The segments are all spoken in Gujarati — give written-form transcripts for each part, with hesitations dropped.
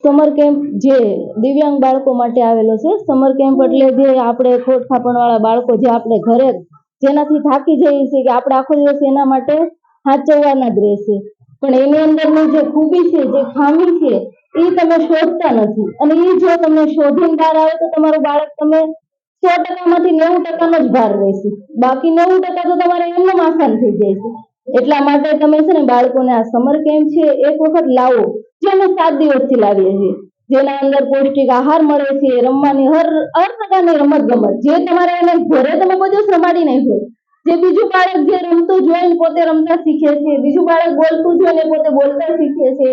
સમર કેમ્પ જે દિવ્યાંગ બાળકો માટે આવેલો છે। સમર કેમ્પ એટલે જે આપણે ખોટ ખાપણવાળા બાળકો જે આપણે ઘરે જેનાથી થાકી જઈએ છીએ કે આપણે આખો દિવસ એના માટે સાચવવાના જ રહેશે, પણ એની અંદરની જે ખૂબી છે, જે ખામી છે, એ તમે શોધતા નથી। અને એ જો તમે શોધીને બહાર આવે તો તમારું બાળક તમે 100%માંથી 90% જ બહાર રહેશે, બાકી 90% તો તમારે એમનું આસાન થઈ જાય છે। એટલા માટે તમે છે ને બાળકોને આ સમર કેમ્પ છે એક વખત લાવો, જે અમે 7 દિવસથી લાવીએ છીએ, જેના અંદર પૌષ્ટિક આહાર મળે છે, રમવાની હર પ્રકારની રમત ગમત જે તમારે એને ઘરે તમે કોઈ દિવસ રમાડી નહીં હોય, જે બીજું બાળક જે રમતું જોઈને પોતે રમતા શીખે છે, બીજું બાળક બોલતું જોઈને પોતે બોલતા શીખે છે,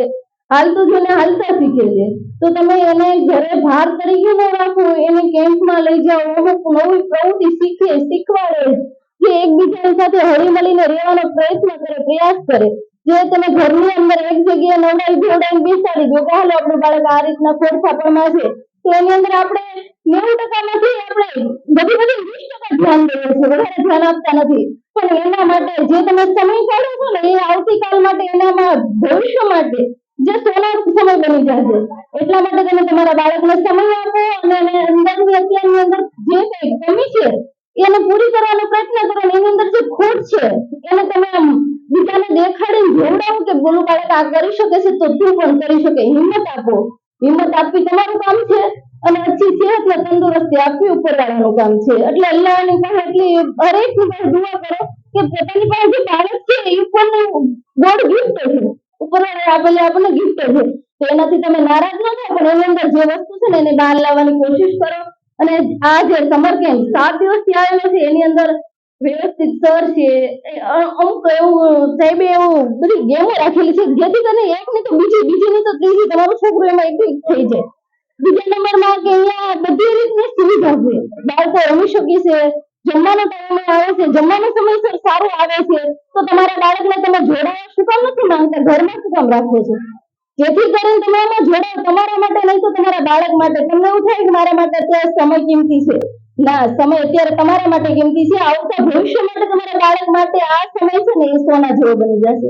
હાલતું જોઈને હાલતા શીખે છે, તો તમે એને ઘરે ભાર તરીકે ન રાખો, એને કેમ્પમાં લઈ જાઓ, અમુક નવી પ્રવૃત્તિ શીખવાડે, જે એકબીજાની સાથે હળી મળીને રહેવાનો પ્રયત્ન કરે, પ્રયાસ કરે। જે તમે ઘરની અંદર એક જગ્યાએ નવડાવી ધોવડાવીને બેસાડી દો કે હાલો આપણું બાળક આ રીતના ખોડખાપણમાં છે, તો એની અંદર આપણે 90%માંથી આપણે બધી 20% ધ્યાન દઈએ છીએ, વધારે ધ્યાન આપતા નથી। પણ એના માટે જે તમે સમય કાઢો છો ને એ આવતીકાલ માટે, એનામાં ભવિષ્ય માટે જે સોનાનો સમય બની જશે। એટલા માટે તમે તમારા બાળકને સમય આપો અને એને અંદરની અત્યારની અંદર જે કંઈ કમી છે એને પૂરી કરવાનો પ્રયત્ન કરો। એની અંદર જે ખોટ છે એને તમે બીજાને દેખાડીને જોવડાવો કે બોલું બાળક આ કરી શકે છે તો તું પણ કરી શકે, હિંમત આપો। હિંમત આપવી તમારું કામ છે અને अच्छी सेहत ને તંદુરસ્તી આપવી ઉપરવાળાનું કામ છે। એટલે અલ્લાહની પાસે એટલી હરેકની પાસે દુઆ કરો કે પોતાની પાસે જે બાળક છે એ ઉપરની ગોડ ગિફ્ટ છે, ઉપરવાળા આપેલી આપણને ગિફ્ટ છે, તો એનાથી તમે નારાજ ન થાઓ, પણ એની અંદર જે વસ્તુ છે ને એને બહાર લાવવાની કોશિશ કરો। અને આ જે સમર કેમ્પ 7 દિવસથી આવેલો છે એની અંદર વ્યવસ્થિત સર છે, અમુક એવું સાહેબે એવું બધી ગેમો રાખેલી છે જેથી કરીને એક નહીં તો બીજી નહીં તો ત્રીજી તમારું છોકરું એમાં એક્ટિવ થઈ જાય। બીજા નંબરમાં કે અહીંયા બધી રીતની સુવિધા છે, બાળકો રમી શકે છે, જમવાનો ટાઈમે આવે છે, જમવાનો સમયસર સારો આવે છે, તો તમારા બાળકને તમે જોડાવા શું કામ નથી માંગતા, ઘરમાં શું કામ રાખો છો? જેથી કરીને તમે એમાં જોડાઓ, તમારા માટે નહીં તો તમારા બાળક માટે। તમને એવું થાય કે મારા માટે અત્યારે સમય કિંમતી છે, ના, સમય અત્યારે તમારા માટે કિંમતી છે, આવતા ભવિષ્ય માટે તમારા બાળક માટે આ સમય છે ને એ સોના જેવો બની જશે।